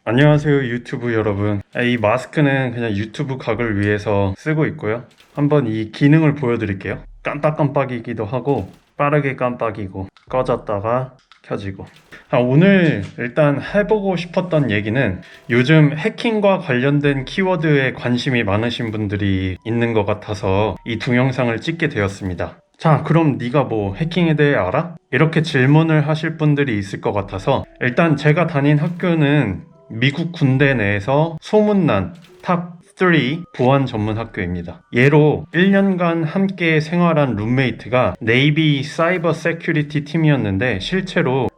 안녕하세요 유튜브 여러분. 이 마스크는 그냥 유튜브 각을 위해서 쓰고 있고요. 한번 이 기능을 보여드릴게요. 깜빡깜빡이기도 하고 빠르게 깜빡이고 꺼졌다가 켜지고. 오늘 일단 해보고 싶었던 얘기는, 요즘 해킹과 관련된 키워드에 관심이 많으신 분들이 있는 것 같아서 이 동영상을 찍게 되었습니다. 자, 그럼 네가 뭐 해킹에 대해 알아? 이렇게 질문을 하실 분들이 있을 것 같아서, 일단 제가 다닌 학교는 미국 군대 내에서 소문난 탑 3 보안 전문 학교입니다. 예로 1년간 함께 생활한 룸메이트가 네이비 사이버 세큐리티 팀이었는데, 실제로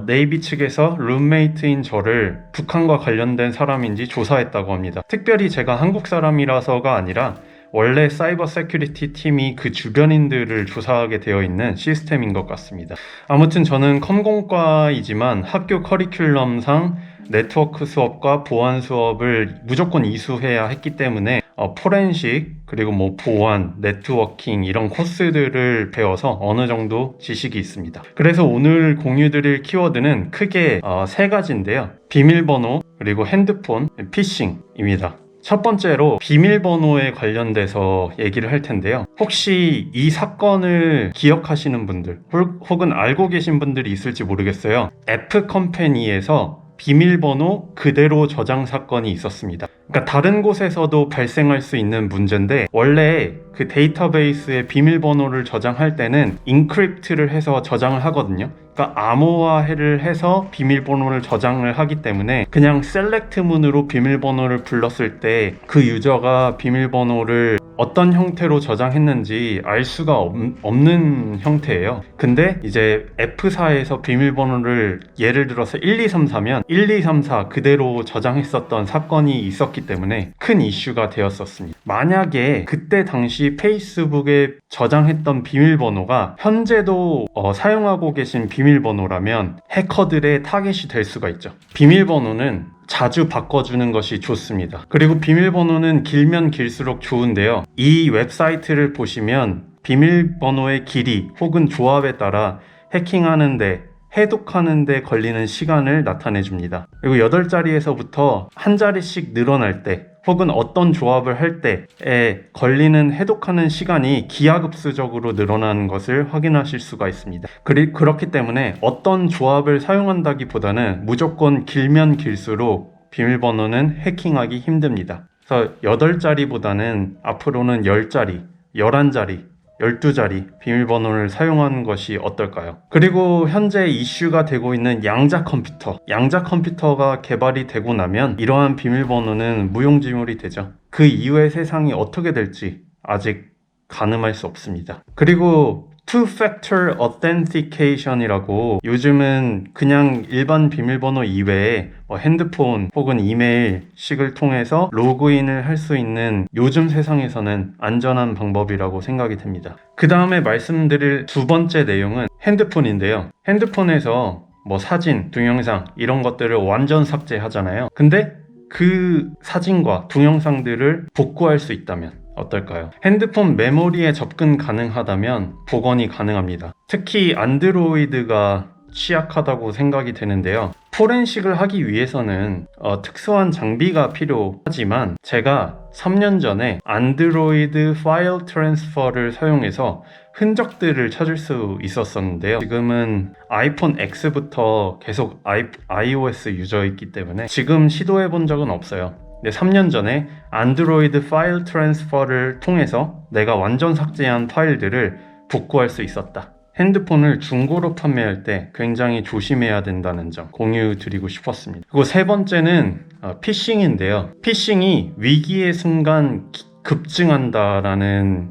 네이비 측에서 룸메이트인 저를 북한과 관련된 사람인지 조사했다고 합니다. 특별히 제가 한국 사람이라서가 아니라 원래 사이버 세큐리티 팀이 그 주변인들을 조사하게 되어 있는 시스템인 것 같습니다. 아무튼 저는 컴공과이지만 학교 커리큘럼상 네트워크 수업과 보안 수업을 무조건 이수해야 했기 때문에 포렌식, 그리고 뭐 보안, 네트워킹 이런 코스들을 배워서 어느 정도 지식이 있습니다. 그래서 오늘 공유드릴 키워드는 크게 세 가지인데요. 비밀번호, 그리고 핸드폰, 피싱입니다. 첫 번째로 비밀번호에 관련돼서 얘기를 할 텐데요. 혹시 이 사건을 기억하시는 분들 혹은 알고 계신 분들이 있을지 모르겠어요. F컴퍼니에서 비밀번호 그대로 저장 사건이 있었습니다. 그러니까 다른 곳에서도 발생할 수 있는 문제인데, 원래 그 데이터베이스에 비밀번호를 저장할 때는 인크립트를 해서 저장을 하거든요. 그러니까 암호화를 해서 비밀번호를 저장을 하기 때문에 그냥 셀렉트 문으로 비밀번호를 불렀을 때 그 유저가 비밀번호를 어떤 형태로 저장했는지 알 수가 없는 형태예요. 근데 이제 F사에서 비밀번호를 예를 들어서 1234면 1234 그대로 저장했었던 사건이 있었기 때문에 큰 이슈가 되었었습니다. 만약에 그때 당시 페이스북에 저장했던 비밀번호가 현재도 사용하고 계신 비밀번호라면 해커들의 타겟이 될 수가 있죠. 비밀번호는 자주 바꿔주는 것이 좋습니다. 그리고 비밀번호는 길면 길수록 좋은데요. 이 웹사이트를 보시면 비밀번호의 길이 혹은 조합에 따라 해킹하는데, 해독하는데 걸리는 시간을 나타내 줍니다. 그리고 8자리에서부터 한 자리씩 늘어날 때, 혹은 어떤 조합을 할 때에 걸리는 해독하는 시간이 기하급수적으로 늘어나는 것을 확인하실 수가 있습니다. 그렇기 때문에 어떤 조합을 사용한다기보다는 무조건 길면 길수록 비밀번호는 해킹하기 힘듭니다. 그래서 8자리보다는 앞으로는 10자리, 11자리, 12자리 비밀번호를 사용하는 것이 어떨까요? 그리고 현재 이슈가 되고 있는 양자 컴퓨터가 개발이 되고 나면 이러한 비밀번호는 무용지물이 되죠. 그 이후의 세상이 어떻게 될지 아직 가늠할 수 없습니다. 그리고 Two-Factor Authentication이라고, 요즘은 그냥 일반 비밀번호 이외에 핸드폰 혹은 이메일식을 통해서 로그인을 할 수 있는 요즘 세상에서는 안전한 방법이라고 생각이 됩니다. 그 다음에 말씀드릴 두 번째 내용은 핸드폰인데요. 핸드폰에서 사진, 동영상 이런 것들을 완전 삭제하잖아요. 근데 그 사진과 동영상들을 복구할 수 있다면 어떨까요? 핸드폰 메모리에 접근 가능하다면 복원이 가능합니다. 특히 안드로이드가 취약하다고 생각이 되는데요. 포렌식을 하기 위해서는 특수한 장비가 필요하지만, 제가 3년 전에 안드로이드 파일 트랜스퍼를 사용해서 흔적들을 찾을 수 있었었는데요. 지금은 아이폰 X부터 계속 iOS 유저이기 때문에 지금 시도해 본 적은 없어요. 3년 전에 안드로이드 파일 트랜스퍼를 통해서 내가 완전 삭제한 파일들을 복구할 수 있었다. 핸드폰을 중고로 판매할 때 굉장히 조심해야 된다는 점 공유 드리고 싶었습니다. 그리고 세 번째는 피싱인데요. 피싱이 위기의 순간 급증한다라는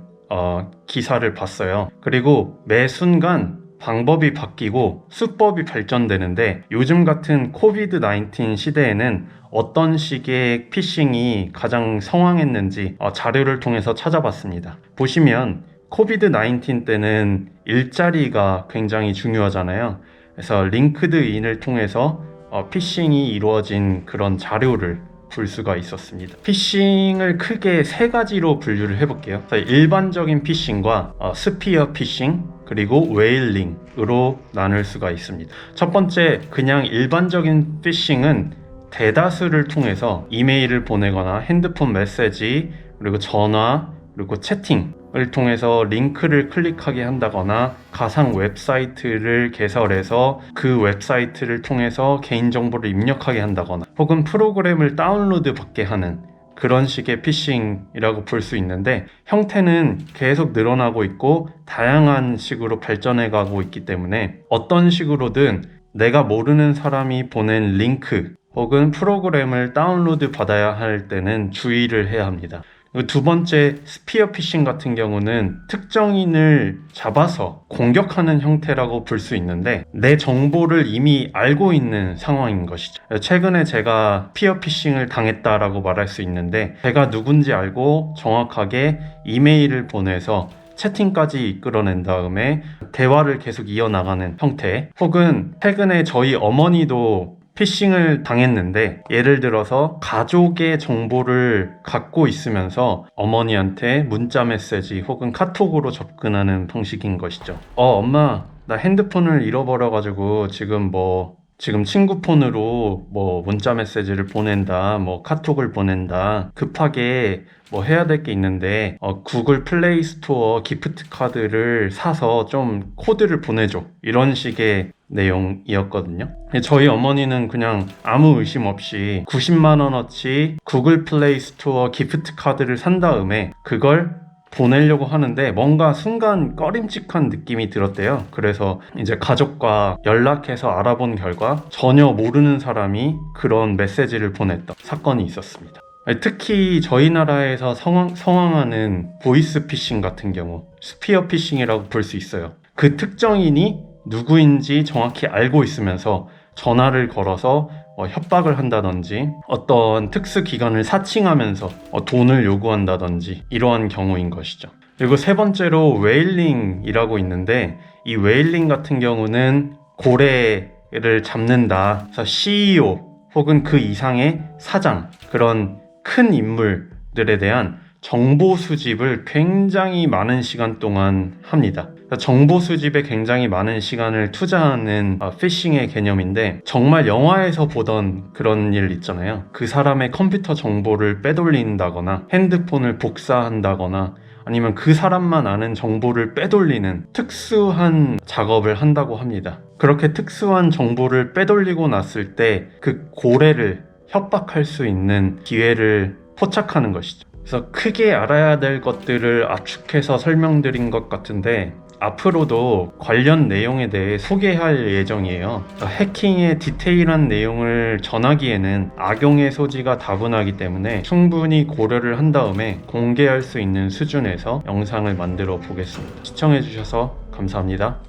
기사를 봤어요. 그리고 매 순간 방법이 바뀌고 수법이 발전되는데, 요즘 같은 코비드 19 시대에는 어떤 식의 피싱이 가장 성황했는지 자료를 통해서 찾아봤습니다. 보시면 코비드 19 때는 일자리가 굉장히 중요하잖아요. 그래서 링크드인을 통해서 피싱이 이루어진 그런 자료를 볼 수가 있었습니다. 피싱을 크게 세 가지로 분류를 해볼게요. 일반적인 피싱과 스피어 피싱, 그리고 웨일링으로 나눌 수가 있습니다. 첫 번째, 그냥 일반적인 피싱은 대다수를 통해서 이메일을 보내거나 핸드폰 메시지, 그리고 전화, 그리고 채팅을 통해서 링크를 클릭하게 한다거나 가상 웹사이트를 개설해서 그 웹사이트를 통해서 개인정보를 입력하게 한다거나 혹은 프로그램을 다운로드 받게 하는 그런 식의 피싱이라고 볼 수 있는데, 형태는 계속 늘어나고 있고 다양한 식으로 발전해 가고 있기 때문에 어떤 식으로든 내가 모르는 사람이 보낸 링크 혹은 프로그램을 다운로드 받아야 할 때는 주의를 해야 합니다. 두 번째, 스피어 피싱 같은 경우는 특정인을 잡아서 공격하는 형태라고 볼 수 있는데, 내 정보를 이미 알고 있는 상황인 것이죠. 최근에 제가 스피어 피싱을 당했다라고 말할 수 있는데, 제가 누군지 알고 정확하게 이메일을 보내서 채팅까지 이끌어낸 다음에 대화를 계속 이어나가는 형태, 혹은 최근에 저희 어머니도 피싱을 당했는데, 예를 들어서 가족의 정보를 갖고 있으면서 어머니한테 문자 메시지 혹은 카톡으로 접근하는 방식인 것이죠. 엄마, 나 핸드폰을 잃어버려가지고 지금 친구 폰으로 문자 메시지를 보낸다, 카톡을 보낸다, 급하게 해야 될 게 있는데 구글 플레이 스토어 기프트 카드를 사서 좀 코드를 보내줘, 이런 식의 내용이었거든요. 저희 어머니는 그냥 아무 의심 없이 90만 원어치 구글 플레이 스토어 기프트 카드를 산 다음에 그걸 보내려고 하는데 뭔가 순간 꺼림칙한 느낌이 들었대요. 그래서 이제 가족과 연락해서 알아본 결과 전혀 모르는 사람이 그런 메시지를 보냈던 사건이 있었습니다. 특히 저희 나라에서 성황하는 보이스 피싱 같은 경우 스피어 피싱이라고 볼 수 있어요. 그 특정인이 누구인지 정확히 알고 있으면서 전화를 걸어서 협박을 한다든지 어떤 특수기관을 사칭하면서 돈을 요구한다든지 이러한 경우인 것이죠. 그리고 세 번째로 웨일링이라고 있는데, 이 웨일링 같은 경우는 고래를 잡는다, 그래서 CEO 혹은 그 이상의 사장, 그런 큰 인물들에 대한 정보 수집을 굉장히 많은 시간 동안 합니다. 정보 수집에 굉장히 많은 시간을 투자하는 피싱의 개념인데, 정말 영화에서 보던 그런 일 있잖아요. 그 사람의 컴퓨터 정보를 빼돌린다거나 핸드폰을 복사한다거나 아니면 그 사람만 아는 정보를 빼돌리는 특수한 작업을 한다고 합니다. 그렇게 특수한 정보를 빼돌리고 났을 때 그 고래를 협박할 수 있는 기회를 포착하는 것이죠. 그래서 크게 알아야 될 것들을 압축해서 설명드린 것 같은데, 앞으로도 관련 내용에 대해 소개할 예정이에요. 해킹의 디테일한 내용을 전하기에는 악용의 소지가 다분하기 때문에 충분히 고려를 한 다음에 공개할 수 있는 수준에서 영상을 만들어 보겠습니다. 시청해주셔서 감사합니다.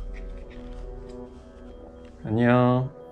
안녕.